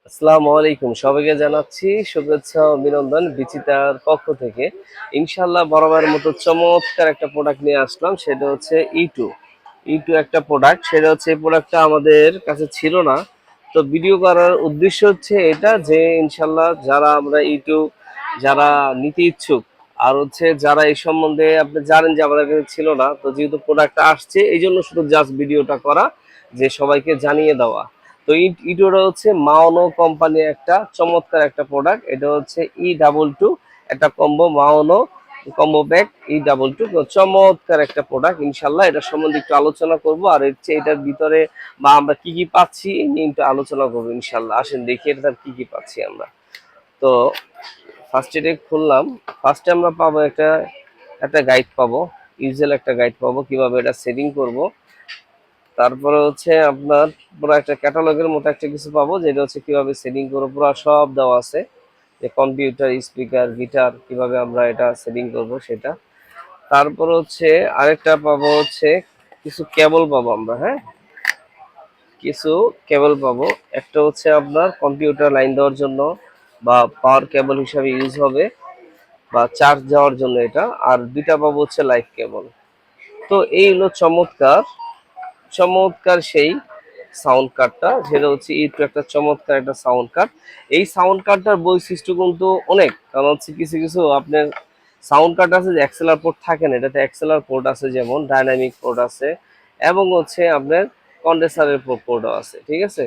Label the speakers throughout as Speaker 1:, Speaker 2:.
Speaker 1: আসসালামু আলাইকুম, সবাইকে জানাচ্ছি শুভেচ্ছা ও অভিনন্দন বিচিতার পক্ষ থেকে। ইনশাল্লাহ বরাবরের মতো চমৎকার একটা প্রোডাক্ট নিয়ে আসলাম, সেটা হচ্ছে ইটু। ইটু একটা প্রোডাক্ট, সেটা হচ্ছে এই প্রোডাক্টটা আমাদের কাছে ছিল না। তো ভিডিও করার উদ্দেশ্য হচ্ছে এটা যে ইনশাল্লাহ যারা আমরা ইটু যারা নিতে ইচ্ছুক, আর হচ্ছে যারা এই সম্বন্ধে আপনি জানেন যে আমাদের কাছে ছিল না, তো যেহেতু প্রোডাক্টটা আসছে এই জন্য শুধু জাস্ট ভিডিওটা করা, যে সবাইকে জানিয়ে দেওয়া। তো ইটোটা হচ্ছে মাওনো কোম্পানির একটা চমৎকার একটা প্রোডাক্ট। এটা হচ্ছে E22 একটা কম্বো মাওনো কম্বো ব্যাগ E22, চমৎকার একটা প্রোডাক্ট। ইনশাল্লাহ এটা সম্বন্ধে একটু আলোচনা করব, আর হচ্ছে এটার ভিতরে বা আমরা কি কি পাচ্ছি এই নিয়ে একটু আলোচনা করবো ইনশাল্লাহ। আসেন দেখি এটার কি কি পাচ্ছি আমরা। তো ফার্স্ট এটা খুললাম। ফার্স্টে আমরা পাবো একটা একটা গাইড পাবো, ইউজুয়াল একটা গাইড পাবো কিভাবে এটা সেটিং করব। তারপরে হচ্ছে আপনার পুরো একটা ক্যাটালগের মতো একটা কিছু পাবো, যেটা হচ্ছে কিভাবে সেটিং করবো, পুরো সব দেওয়া আছে, যে কম্পিউটার, স্পিকার, গিটার কিভাবে আমরা এটা সেটিং করব সেটা। তারপর হচ্ছে আরেকটা পাবো হচ্ছে কিছু কেবল পাবো আমরা, হ্যাঁ, কিছু কেবল পাবো। একটা হচ্ছে আপনার কম্পিউটার লাইন দেওয়ার জন্য বা পাওয়ার কেবল হিসাবে ইউজ হবে, বা চার্জ দেওয়ার জন্য এটা। আর দুইটা পাবো হচ্ছে লাইট কেবল। তো এই হলো চমৎকার চমৎকার সেই সাউন্ড কার্ডটা, যেটা হচ্ছে একটু একটা চমৎকার একটা সাউন্ড কার্ড। এই সাউন্ড কার্ডটার বৈশিষ্ট্য কিন্তু অনেক, কারণ হচ্ছে কিছু কিছু আপনার সাউন্ড কার্ড আছে যে এক্সেলার পোর্ট থাকে না, এটাতে এক্সেলার পোর্ট আছে, যেমন ডাইনামিক পোর্ট আছে, এবং হচ্ছে আপনার কন্ডেন্সারের পোর্টও আছে, ঠিক আছে।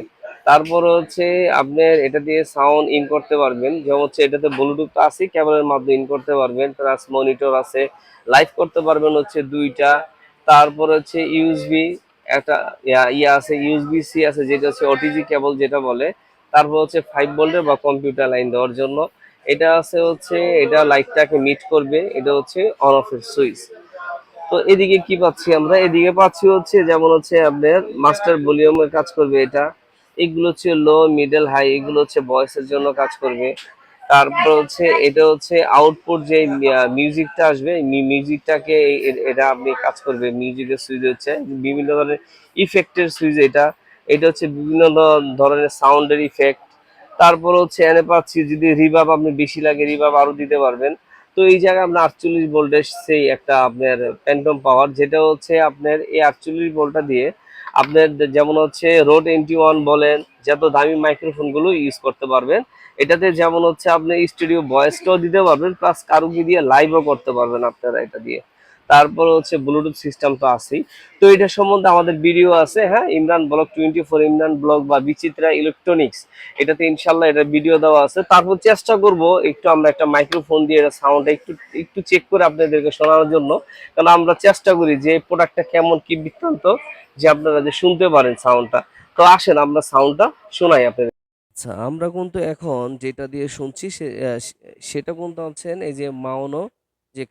Speaker 1: তারপর হচ্ছে আপনার এটা দিয়ে সাউন্ড ইন করতে পারবেন, যেমন হচ্ছে এটাতে ব্লুটুথ আছে, কেবলের মাধ্যমে ইন করতে পারবেন, প্লাস মনিটর আছে, লাইভ করতে পারবেন হচ্ছে দুইটা। তারপর হচ্ছে ইউএসবি একটা ইয়া আছে, ইউএসবি সি আছে, যেটা হচ্ছে ওটিজি কেবল যেটা বলে। তারপর হচ্ছে 5 ভোল্টের বা কম্পিউটার লাইন দেওয়ার জন্য। এটা আছে হচ্ছে এটা লাইটটাকে মিট করবে, এটা হচ্ছে অন অফ এর সুইচ। তো এদিকে কি পাচ্ছি আমরা, এদিকে পাচ্ছি হচ্ছে যেমন হচ্ছে আপনার মাস্টার ভলিউমের কাজ করবে এটা। এগুলো হচ্ছে লো, মিডল, হাই, এগুলো হচ্ছে ভয়েসের জন্য কাজ করবে। তারপর হচ্ছে এটা হচ্ছে আউটপুট যে মিউজিকটা আসবে, মিউজিকটাকে এটা আপনি কাজ করবে। মিউজিকের সুইচ হচ্ছে বিভিন্ন ধরনের ইফেক্টের সুইচ এটা। এটা হচ্ছে বিভিন্ন ধরনের সাউন্ডের ইফেক্ট। তারপর হচ্ছে এনে পাচ্ছি যদি রিভার্ব আপনি বেশি লাগে রিভার্ব আরো দিতে পারবেন। তো এই জায়গায় আপনার 48 ভোল্টের সেই একটা আপনার প্যান্টম পাওয়ার, যেটা হচ্ছে আপনার এই 48 ভোল্টটা দিয়ে আপনার যেমন হচ্ছে রোড 21 বলেন, যত দামি মাইক্রোফোন গুলো ইউজ করতে পারবেন। এটাতে যেমন হচ্ছে আপনি স্টুডিও ভয়েসটাও দিতে পারবেন, প্লাস কারুকে দিয়ে লাইভও করতে পারবেন আপনারা এটা দিয়ে। তারপর হচ্ছে ব্লুটুথ সিস্টেম তো আছেই। তো এটা সম্বন্ধে আমাদের ভিডিও আছে, হ্যাঁ, ইমরান ব্লগ 24, ইমরান ব্লগ বা বিচিত্রা ইলেকট্রনিক্স, এটাতে ইনশাল্লাহ এটা ভিডিও দেওয়া আছে। তারপর চেষ্টা করব একটু আমরা একটা মাইক্রোফোন দিয়ে এটা সাউন্ড একটু একটু চেক করে আপনাদেরকে শোনানোর জন্য, কারণ আমরা চেষ্টা করি যে প্রোডাক্টটা কেমন কি বৃত্তান্ত, যে আপনারা যে শুনতে পারেন সাউন্ডটা। তো আসেন আমরা সাউন্ডটা শোনাই আপনাদের। আচ্ছা, আমরা কিন্তু এখন যেটা দিয়ে শুনছি সেটা কিন্তু হচ্ছেন এই যে মাওনো যে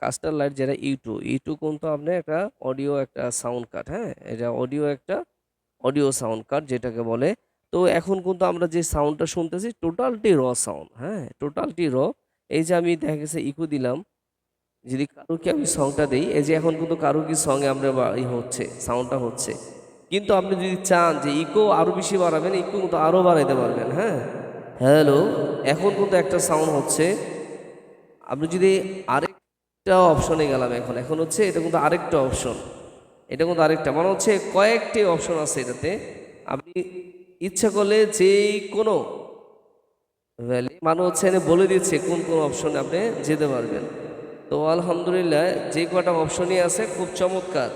Speaker 1: কাস্টার লাইট, যেটা ইউটু ইউটু কিন্তু আপনি একটা অডিও একটা সাউন্ড কার্ড, হ্যাঁ, এটা অডিও একটা অডিও সাউন্ড কার্ড যেটাকে বলে। তো এখন কিন্তু আমরা যে সাউন্ডটা শুনতেছি টোটালটি র সাউন্ড, হ্যাঁ, টোটালটি র। এই যে আমি দেখা গেছে ইকো দিলাম, যদি কারো কি আমি সংটা দেই, এই যে এখন কিন্তু কারো কি সঙ্গে আমরা হচ্ছে সাউন্ডটা হচ্ছে। কিন্তু আপনি যদি চান যে ইকো আরো বেশি বাড়াবেন, ইকো কিন্তু আরো বাড়াইতে পারবেন, হ্যাঁ। হ্যালো, এখন কিন্তু একটা সাউন্ড হচ্ছে। আপনি যদি আরেকটা অপশনে গেলাম, এখন এখন হচ্ছে এটা কিন্তু আরেকটা অপশন, এটা কিন্তু আরেকটা মানে হচ্ছে কয়েকটি অপশন আছে এটাতে। আপনি ইচ্ছা করলে যে কোনো ভ্যালি মানে হচ্ছে এনে বলে দিচ্ছে কোন কোন অপশনে আপনি যেতে পারবেন। তো আলহামদুলিল্লাহ যে কটা অপশনই আছে খুব চমৎকার।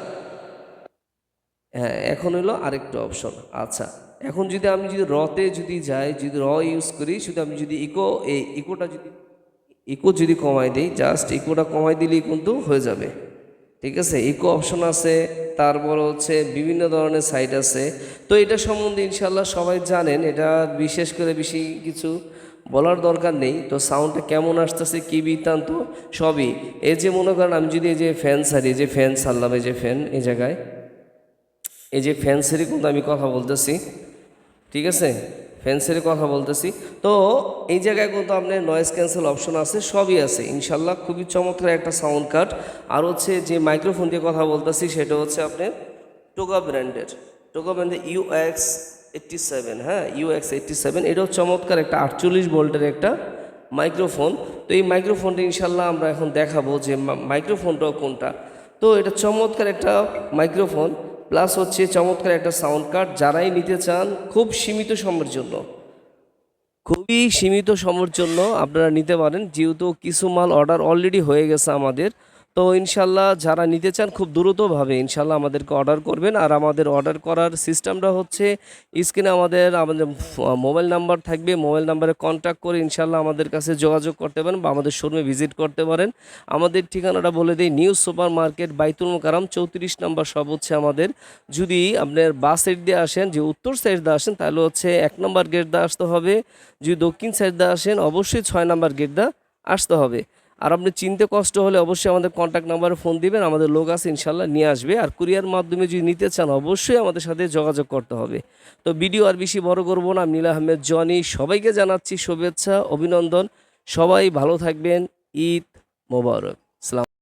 Speaker 1: হ্যাঁ, এখন হলো আরেকটা অপশন। আচ্ছা, এখন যদি আমি যদি রতে যদি যাই, যদি র ইউজ করি, শুধু আমি যদি ইকোটা যদি ইকো যদি কমাই দিই, জাস্ট ইকোটা কমাই দিলেই কিন্তু হয়ে যাবে, ঠিক আছে। ইকো অপশন আছে, তারপর হচ্ছে বিভিন্ন ধরনের সাইট আছে। তো এটা সম্বন্ধে ইনশাল্লাহ সবাই জানেন, এটা বিশেষ করে বেশি কিছু বলার দরকার নেই। তো সাউন্ডটা কেমন আসতেছে কি বৃত্তান্ত সবই, এই যে মনে করেন আমি যদি এই যে ফ্যান সারি, এই যে ফ্যান সারলাম, এই যে ফ্যান এই জায়গায়, এই যে ফ্যান সারি কিন্তু আমি কথা বলতেছি, ঠিক আছে, ফ্যান্সের কথা বলতেছি। তো এই জায়গায় কিন্তু আপনার নয়েজ ক্যান্সেল অপশন আছে, সবই আছে ইনশাল্লাহ, খুবই চমৎকার একটা সাউন্ড কার্ড। আর হচ্ছে যে মাইক্রোফোন দিয়ে কথা বলতেছি সেটা হচ্ছে আপনার টোগা ব্র্যান্ডের, টোগা ব্র্যান্ডের UX 87, হ্যাঁ UX87, এটাও চমৎকার একটা 48 ভোল্টের একটা মাইক্রোফোন। তো এই মাইক্রোফোনটা ইনশাল্লাহ আমরা এখন দেখাবো যে মাইক্রোফোনটাও কোনটা। তো এটা চমৎকার একটা মাইক্রোফোন, প্লাস হচ্ছে চমৎকার একটা সাউন্ড কার্ড। যারাই নিতে চান খুব সীমিত সময়ের জন্য, খুবই সীমিত সময়ের জন্য আপনারা নিতে পারেন, যেহেতু কিছু মাল অর্ডার অলরেডি হয়ে গেছে আমাদের। তো ইনশাল্লাহ যারা নিতে চান খুব দ্রুতভাবে ইনশাল্লাহ আমাদেরকে অর্ডার করবেন। আর আমাদের অর্ডার করার সিস্টেমটা হচ্ছে স্ক্রিনে আমাদের আমাদের মোবাইল নাম্বার থাকবে, মোবাইল নাম্বারে কন্ট্যাক্ট করে ইনশাল্লাহ আমাদের কাছে যোগাযোগ করতে পারেন বা আমাদের শোরুমে ভিজিট করতে পারেন। আমাদের ঠিকানাটা বলে দিই, নিউ সুপার মার্কেট, বাইতুল মোকাররম 34 নম্বর শপ হচ্ছে আমাদের। যদি আপনার বাস সাইড দিয়ে আসেন, যে উত্তর সাইড দিয়ে আসেন, তাহলে হচ্ছে 1 নম্বর গেট দিয়ে আসতে হবে। যদি দক্ষিণ সাইড দিয়ে আসেন, অবশ্যই 6 নম্বর গেট দিয়ে আসতে হবে। আর আপনি চিনতে কষ্ট হলে অবশ্যই আমাদের কন্ট্যাক্ট নাম্বারে ফোন দিবেন, আমাদের লোক আছে ইনশাল্লাহ নিয়ে আসবে। আর কুরিয়ার মাধ্যমে যদি নিতে চান অবশ্যই আমাদের সাথে যোগাযোগ করতে হবে। তো ভিডিও আর বেশি বড় করব না, নীলা আহমেদ জনি, সবাইকে জানাচ্ছি শুভেচ্ছা, অভিনন্দন। সবাই ভালো থাকবেন, ঈদ মোবারক। সালাম।